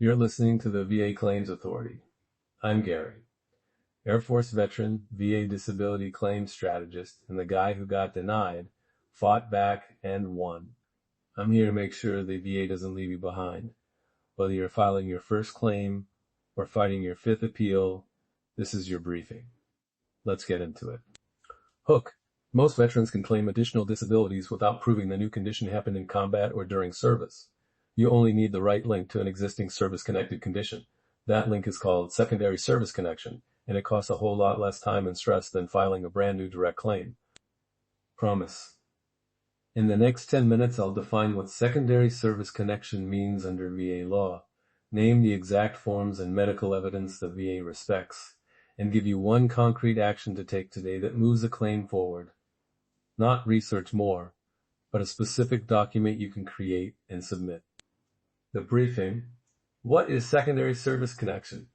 You're listening to the VA Claims Authority. I'm Gary, Air Force veteran, VA disability claims strategist, and the guy who got denied, fought back, and won. I'm here to make sure the VA doesn't leave you behind. Whether you're filing your first claim or fighting your fifth appeal, this is your briefing. Let's get into it. Hook. Most veterans can claim additional disabilities without proving the new condition happened in combat or during service. You only need the right link to an existing service-connected condition. That link is called secondary service connection, and it costs a whole lot less time and stress than filing a brand new direct claim. Promise. In the next 10 minutes, I'll define what secondary service connection means under VA law, name the exact forms and medical evidence the VA respects, and give you one concrete action to take today that moves a claim forward. Not research more, but a specific document you can create and submit. The briefing. What is secondary service connection?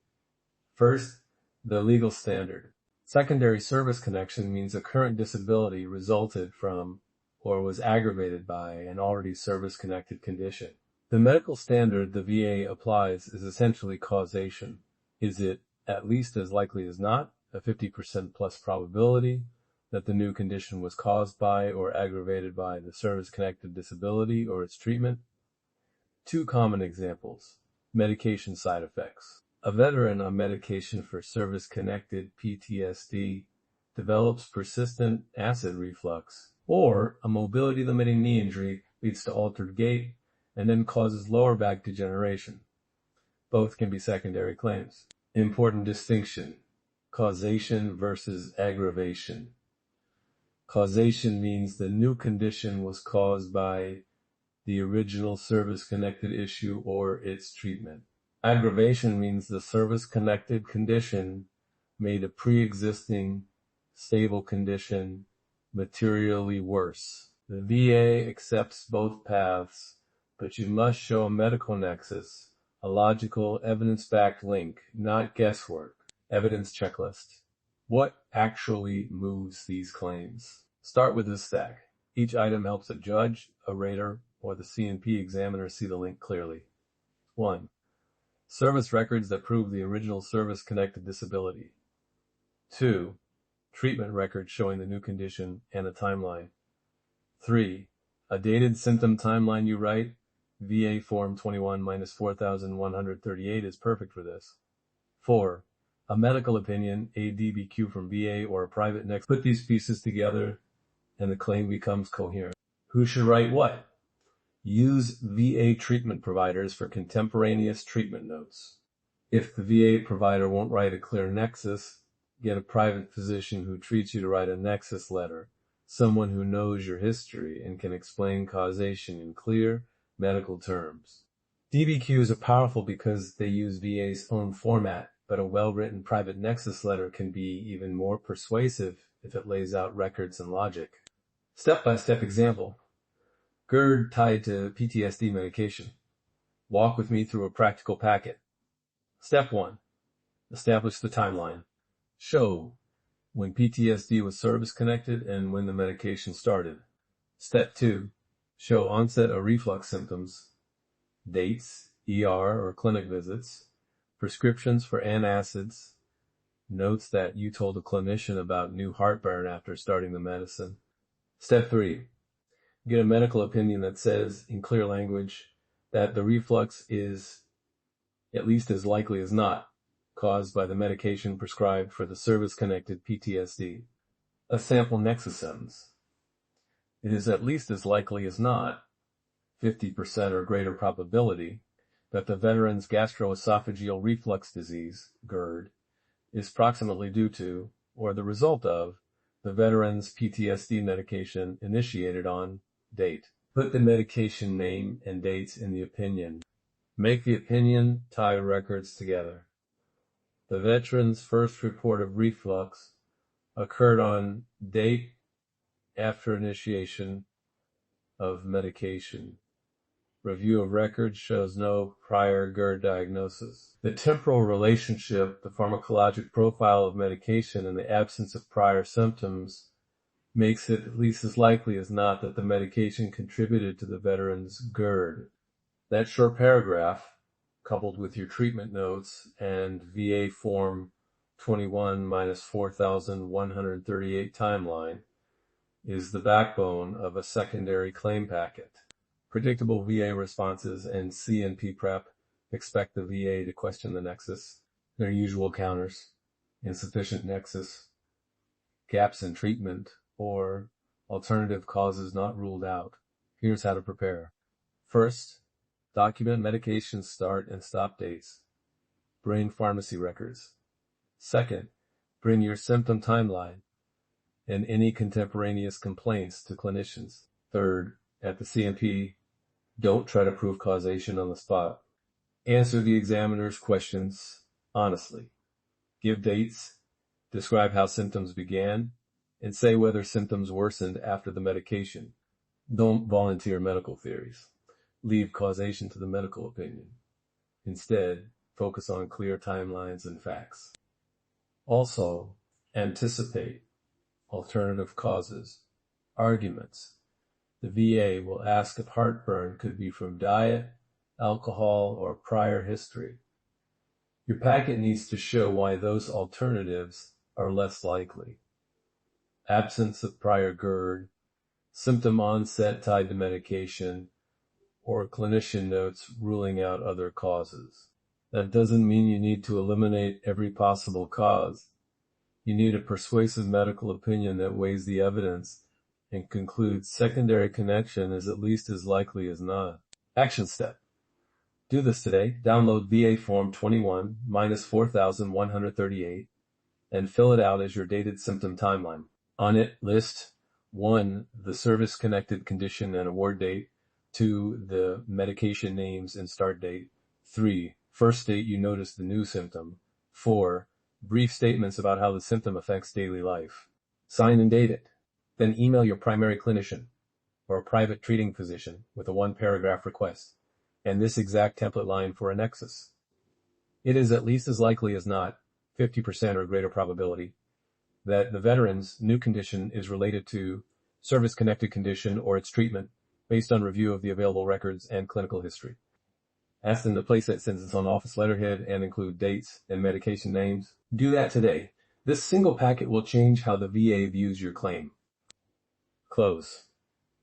First, the legal standard. Secondary service connection means a current disability resulted from or was aggravated by an already service-connected condition. The medical standard the VA applies is essentially causation. Is it at least as likely as not, a 50% plus probability, that the new condition was caused by or aggravated by the service-connected disability or its treatment? Two common examples. Medication side effects. A veteran on medication for service-connected PTSD develops persistent acid reflux, or a mobility-limiting knee injury leads to altered gait and then causes lower back degeneration. Both can be secondary claims. Important distinction. Causation versus aggravation. Causation means the new condition was caused by the original service-connected issue or its treatment. Aggravation means the service-connected condition made a pre-existing stable condition materially worse. The VA accepts both paths, but you must show a medical nexus, a logical, evidence-backed link, not guesswork. Evidence checklist. What actually moves these claims? Start with this stack. Each item helps a judge, a rater, or the C&P examiner see the link clearly. 1. Service records that prove the original service-connected disability. 2. Treatment records showing the new condition and a timeline. 3. A dated symptom timeline you write. VA Form 21-4138 is perfect for this. 4. A medical opinion, a DBQ from VA or a private nexus. Put these pieces together and the claim becomes coherent. Who should write what? Use VA treatment providers for contemporaneous treatment notes. If the VA provider won't write a clear nexus, get a private physician who treats you to write a nexus letter, someone who knows your history and can explain causation in clear medical terms. DBQs are powerful because they use VA's own format, but a well-written private nexus letter can be even more persuasive if it lays out records and logic. Step-by-step example. GERD tied to PTSD medication. Walk with me through a practical packet. Step 1. Establish the timeline. Show when PTSD was service-connected and when the medication started. Step 2. Show onset of reflux symptoms, dates, ER or clinic visits, prescriptions for antacids, notes that you told a clinician about new heartburn after starting the medicine. Step 3. Get a medical opinion that says, in clear language, that the reflux is, at least as likely as not, caused by the medication prescribed for the service-connected PTSD. A sample nexus sentence. It is at least as likely as not, 50% or greater probability, that the veteran's gastroesophageal reflux disease, GERD, is proximately due to, or the result of, the veteran's PTSD medication initiated on date. Put the medication name and dates in the opinion. Make the opinion tie records together. The veteran's first report of reflux occurred on date after initiation of medication. Review of records shows no prior GERD diagnosis. The temporal relationship, the pharmacologic profile of medication, and the absence of prior symptoms makes it at least as likely as not that the medication contributed to the veteran's GERD. That short paragraph, coupled with your treatment notes and VA Form 21-4138 timeline, is the backbone of a secondary claim packet. Predictable VA responses and C&P prep expect the VA to question the nexus, their usual counters, insufficient nexus, gaps in treatment, or alternative causes not ruled out. Here's how to prepare. First, document medication start and stop dates. Bring pharmacy records. Second, bring your symptom timeline and any contemporaneous complaints to clinicians. Third, at the C&P, don't try to prove causation on the spot. Answer the examiner's questions honestly. Give dates, describe how symptoms began, and say whether symptoms worsened after the medication. Don't volunteer medical theories. Leave causation to the medical opinion. Instead, focus on clear timelines and facts. Also, anticipate alternative causes, arguments. The VA will ask if heartburn could be from diet, alcohol, or prior history. Your packet needs to show why those alternatives are less likely. Absence of prior GERD, symptom onset tied to medication, or clinician notes ruling out other causes. That doesn't mean you need to eliminate every possible cause. You need a persuasive medical opinion that weighs the evidence and concludes secondary connection is at least as likely as not. Action step. Do this today. Download VA Form 21-4138 and fill it out as your dated symptom timeline. On it, list 1. The service-connected condition and award date. 2. The medication names and start date. 3. First date you noticed the new symptom. 4. Brief statements about how the symptom affects daily life. Sign and date it. Then email your primary clinician or a private treating physician with a 1-paragraph request and this exact template line for a nexus. It is at least as likely as not, 50% or greater probability, that the veteran's new condition is related to service-connected condition or its treatment based on review of the available records and clinical history. Ask them to place that sentence on office letterhead and include dates and medication names. Do that today. This single packet will change how the VA views your claim. Close.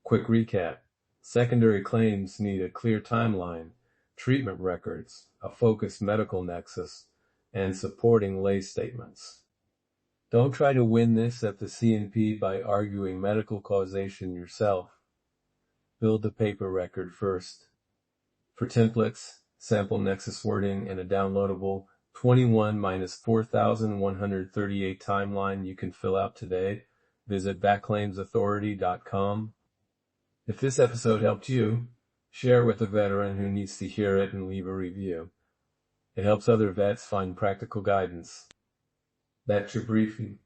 Quick recap. Secondary claims need a clear timeline, treatment records, a focused medical nexus, and supporting lay statements. Don't try to win this at the C&P by arguing medical causation yourself. Build the paper record first. For templates, sample nexus wording, and a downloadable 21-4138 timeline you can fill out today, visit backclaimsauthority.com. If this episode helped you, share with a veteran who needs to hear it and leave a review. It helps other vets find practical guidance. That's your briefing.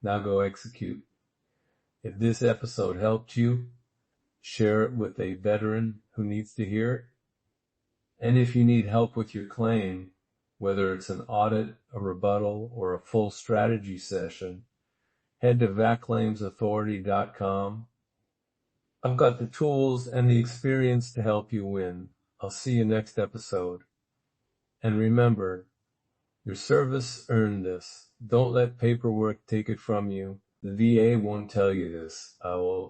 Now go execute. If this episode helped you, share it with a veteran who needs to hear it. And if you need help with your claim, whether it's an audit, a rebuttal, or a full strategy session, head to backclaimsauthority.com. I've got the tools and the experience to help you win. I'll see you next episode. And remember, your service earned this. Don't let paperwork take it from you. The VA won't tell you this. I will